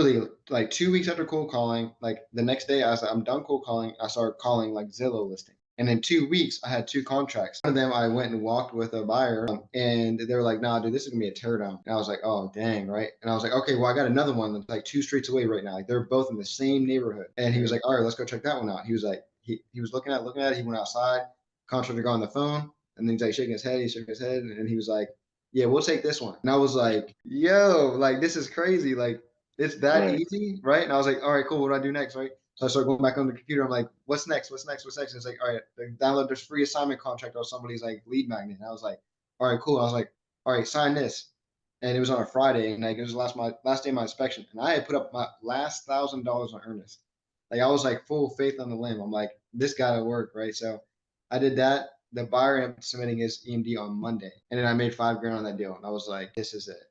literally like 2 weeks after cold calling, like the next day I was like, I'm done cold calling. I started calling like Zillow listing. And in 2 weeks, I had two contracts. One of them I went and walked with a buyer, and they were like, nah, dude, this is gonna be a teardown. And I was like, oh dang, right? And I was like, okay, well, I got another one that's like two streets away right now. Like they're both in the same neighborhood. And he was like, all right, let's go check that one out. He was like, he was looking at it, he went outside, contractor got on the phone, and then he's like shaking his head, he shook his head, and he was like, yeah, we'll take this one. And I was like, yo, like this is crazy. Like it's that Right. easy, right? And I was like, all right, cool. What do I do next, right? So I started going back on the computer. I'm like, what's next? What's next? What's next? And it's like, all right, download this free assignment contract or somebody's like lead magnet. And I was like, all right, cool. I was like, all right, sign this. And it was on a Friday, and like it was my last day of my inspection, and I had put up my last $1,000 on earnest. Like I was like full faith on the limb. I'm like, this gotta work, right? So I did that. The buyer ended up submitting his EMD on Monday, and then I made 5 grand on that deal. And I was like, this is it.